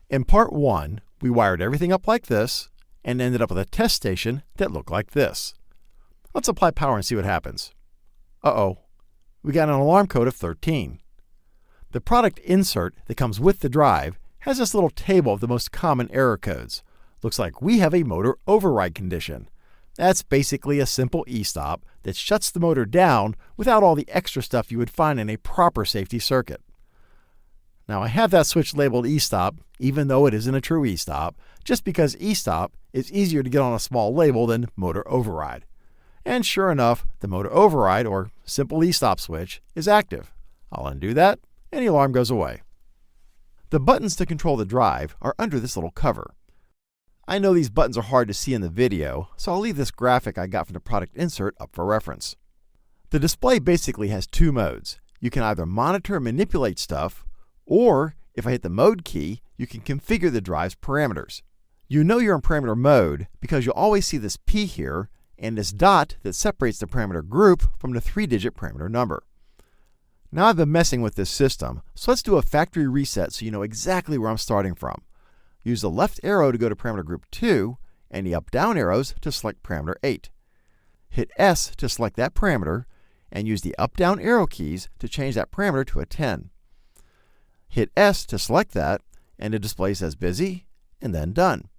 In part 1, we wired everything up like this and ended up with a test station that looked like this. Let's apply power and see what happens. Uh-oh, we got an alarm code of 13. The product insert that comes with the drive has this little table of the most common error codes. Looks like we have a motor override condition. That's basically a simple e-stop that shuts the motor down without all the extra stuff you would find in a proper safety circuit. Now I have that switch labeled e-stop, even though it isn't a true e-stop, just because e-stop is easier to get on a small label than motor override. And sure enough, the motor override, or simple e-stop switch, is active. I'll undo that, and the alarm goes away. The buttons to control the drive are under this little cover. I know these buttons are hard to see in the video, so I'll leave this graphic I got from the product insert up for reference. The display basically has two modes. You can either monitor and manipulate stuff, or if I hit the mode key, you can configure the drive's parameters. You know you're in parameter mode because you'll always see this P here and this dot that separates the parameter group from the 3-digit parameter number. Now I've been messing with this system, so let's do a factory reset so you know exactly where I'm starting from. Use the left arrow to go to parameter group 2 and the up-down arrows to select parameter 8. Hit S to select that parameter and use the up-down arrow keys to change that parameter to a 10. Hit S to select that and the display says busy and then done.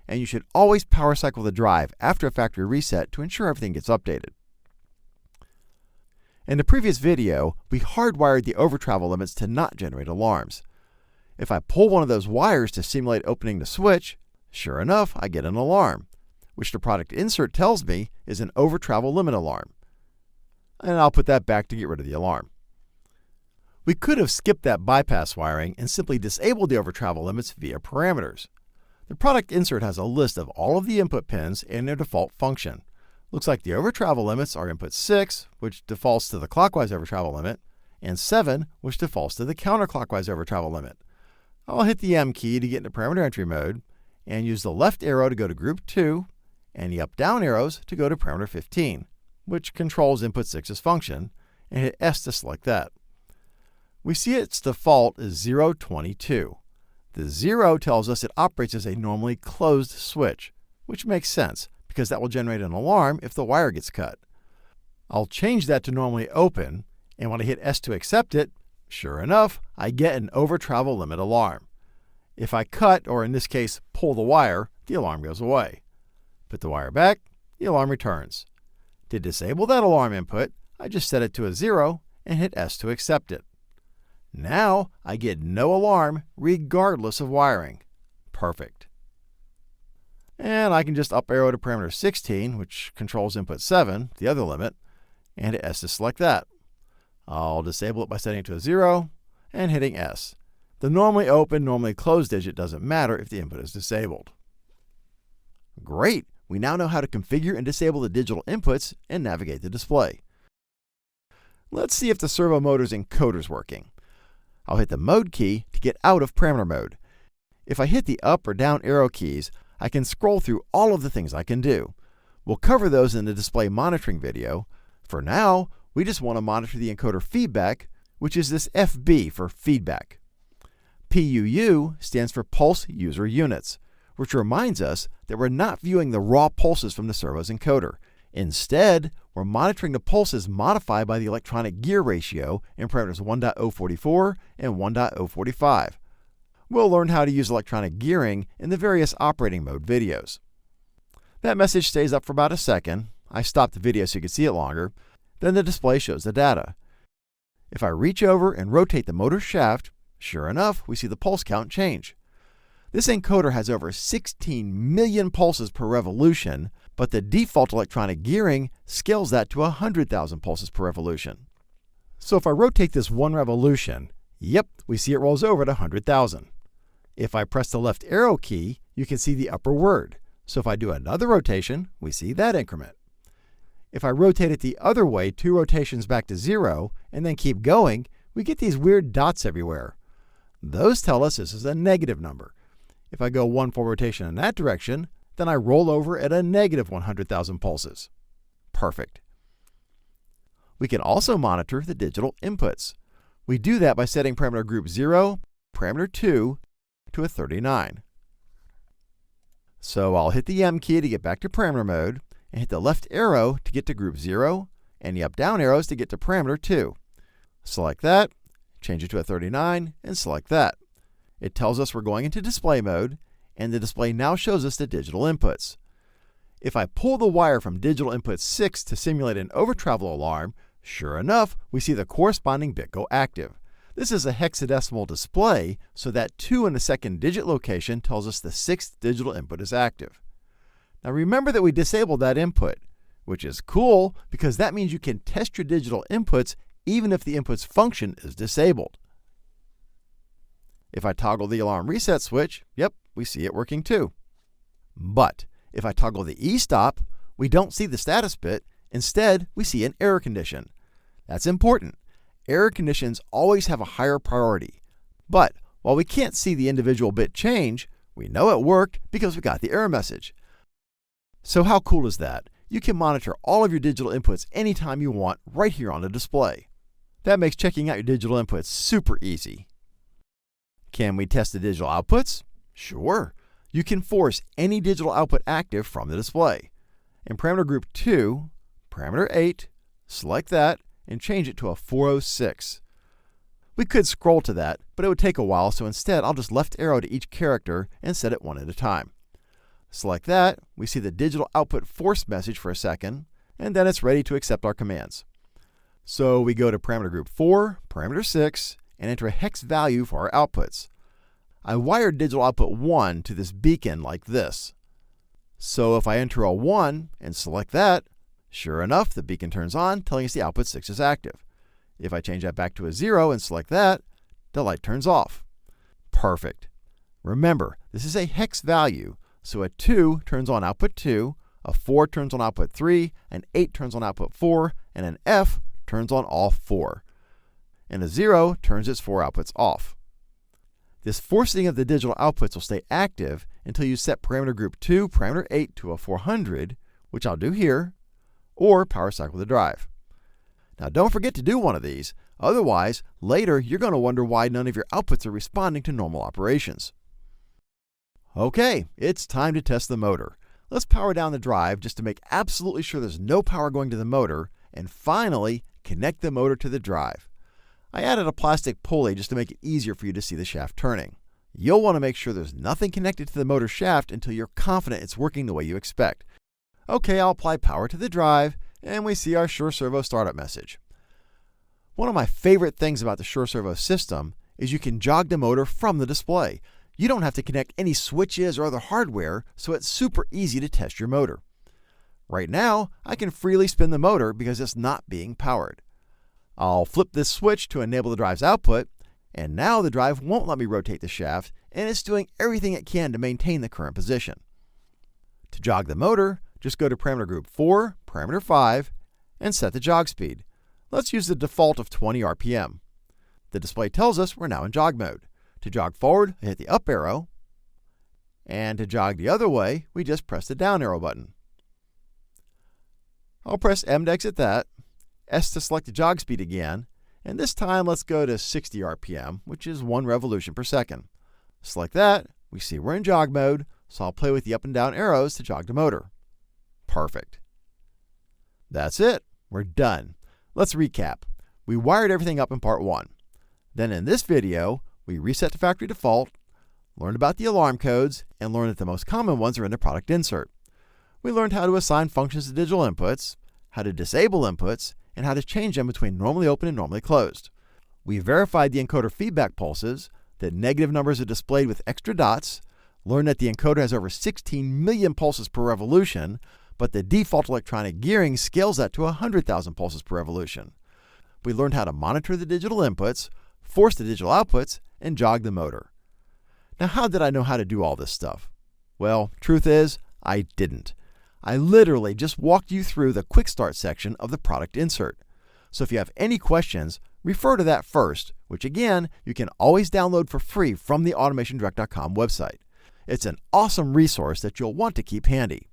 And you should always power cycle the drive after a factory reset to ensure everything gets updated. In the previous video, we hardwired the overtravel limits to not generate alarms. If I pull one of those wires to simulate opening the switch, sure enough, I get an alarm, which the product insert tells me is an overtravel limit alarm. And I'll put that back to get rid of the alarm. We could have skipped that bypass wiring and simply disabled the overtravel limits via parameters. The product insert has a list of all of the input pins and their default function. Looks like the overtravel limits are input 6, which defaults to the clockwise overtravel limit, and 7, which defaults to the counterclockwise overtravel limit. I'll hit the M key to get into parameter entry mode, and use the left arrow to go to group 2, and the up-down arrows to go to parameter 15, which controls input 6's function, and hit S to select that. We see its default is 022. The 0 tells us it operates as a normally closed switch, which makes sense because that will generate an alarm if the wire gets cut. I'll change that to normally open, and when I hit S to accept it, sure enough, I get an overtravel limit alarm. If I cut, or in this case, pull the wire, the alarm goes away. Put the wire back, the alarm returns. To disable that alarm input, I just set it to a 0 and hit S to accept it. Now I get no alarm regardless of wiring. Perfect. And I can just up arrow to parameter 16, which controls input 7, the other limit, and hit S to select that. I'll disable it by setting it to a 0 and hitting S. The normally open, normally closed digit doesn't matter if the input is disabled. Great! We now know how to configure and disable the digital inputs and navigate the display. Let's see if the servo motor's encoder is working. I'll hit the mode key to get out of parameter mode. If I hit the up or down arrow keys, I can scroll through all of the things I can do. We'll cover those in the display monitoring video. For now, we just want to monitor the encoder feedback, which is this FB for feedback. PUU stands for pulse user units, which reminds us that we're not viewing the raw pulses from the servo's encoder. Instead, we're monitoring the pulses modified by the electronic gear ratio in parameters 1.044 and 1.045. We'll learn how to use electronic gearing in the various operating mode videos. That message stays up for about a second. I stopped the video so you can see it longer. Then the display shows the data. If I reach over and rotate the motor shaft, sure enough, we see the pulse count change. This encoder has over 16 million pulses per revolution, but the default electronic gearing scales that to 100,000 pulses per revolution. So if I rotate this one revolution, yep, we see it rolls over to 100,000. If I press the left arrow key, you can see the upper word. So if I do another rotation, we see that increment. If I rotate it the other way 2 rotations back to 0, and then keep going, we get these weird dots everywhere. Those tell us this is a negative number. If I go 1 full rotation in that direction, then I roll over at a negative 100,000 pulses. Perfect. We can also monitor the digital inputs. We do that by setting parameter group 0, parameter 2, to a 39. So I'll hit the M key to get back to parameter mode, and hit the left arrow to get to group 0, and the up-down arrows to get to parameter 2. Select that, change it to a 39, and select that. It tells us we're going into display mode, and the display now shows us the digital inputs. If I pull the wire from digital input 6 to simulate an overtravel alarm, sure enough, we see the corresponding bit go active. This is a hexadecimal display, so that 2 in the second digit location tells us the 6th digital input is active. Now remember that we disabled that input, which is cool because that means you can test your digital inputs even if the input's function is disabled. If I toggle the alarm reset switch, yep, we see it working too. But if I toggle the e-stop, we don't see the status bit. Instead, we see an error condition. That's important. Error conditions always have a higher priority. But while we can't see the individual bit change, we know it worked because we got the error message. So how cool is that? You can monitor all of your digital inputs anytime you want right here on the display. That makes checking out your digital inputs super easy. Can we test the digital outputs? Sure. You can force any digital output active from the display. In parameter group 2, parameter 8, select that, and change it to a 406. We could scroll to that, but it would take a while, so instead I'll just left arrow to each character and set it one at a time. Select that, we see the digital output force message for a second, and then it's ready to accept our commands. So we go to parameter group 4, parameter 6, and enter a hex value for our outputs. I wired digital output 1 to this beacon like this. So if I enter a 1 and select that, sure enough, the beacon turns on, telling us the output 6 is active. If I change that back to a 0 and select that, the light turns off. Perfect. Remember, this is a hex value, so a 2 turns on output 2, a 4 turns on output 3, an 8 turns on output 4, and an F turns on all 4. And a 0 turns its 4 outputs off. This forcing of the digital outputs will stay active until you set parameter group 2, parameter 8 to a 400, which I'll do here, or power cycle the drive. Now don't forget to do one of these, otherwise later you're going to wonder why none of your outputs are responding to normal operations. Okay, it's time to test the motor. Let's power down the drive just to make absolutely sure there's no power going to the motor, and finally connect the motor to the drive. I added a plastic pulley just to make it easier for you to see the shaft turning. You'll want to make sure there's nothing connected to the motor shaft until you're confident it's working the way you expect. Okay, I'll apply power to the drive, and we see our SureServo startup message. One of my favorite things about the SureServo system is you can jog the motor from the display. You don't have to connect any switches or other hardware, so it's super easy to test your motor. Right now, I can freely spin the motor because it's not being powered. I'll flip this switch to enable the drive's output, and now the drive won't let me rotate the shaft, and it's doing everything it can to maintain the current position. To jog the motor, just go to parameter group 4, parameter 5, and set the jog speed. Let's use the default of 20 RPM. The display tells us we're now in jog mode. To jog forward, I hit the up arrow, and to jog the other way, we just press the down arrow button. I'll press M to exit that, S to select the jog speed again, and this time let's go to 60 RPM, which is 1 revolution per second. Select that, we see we're in jog mode, so I'll play with the up and down arrows to jog the motor. Perfect. That's it, we're done. Let's recap. We wired everything up in part 1. Then in this video, we reset to factory default, learned about the alarm codes, and learned that the most common ones are in the product insert. We learned how to assign functions to digital inputs, how to disable inputs, and how to change them between normally open and normally closed. We verified the encoder feedback pulses, that negative numbers are displayed with extra dots, learned that the encoder has over 16 million pulses per revolution, but the default electronic gearing scales that to 100,000 pulses per revolution. We learned how to monitor the digital inputs, force the digital outputs, and jog the motor. Now, how did I know how to do all this stuff? Well, truth is, I didn't. I literally just walked you through the quick start section of the product insert. So if you have any questions, refer to that first, which again, you can always download for free from the automationdirect.com website. It's an awesome resource that you'll want to keep handy.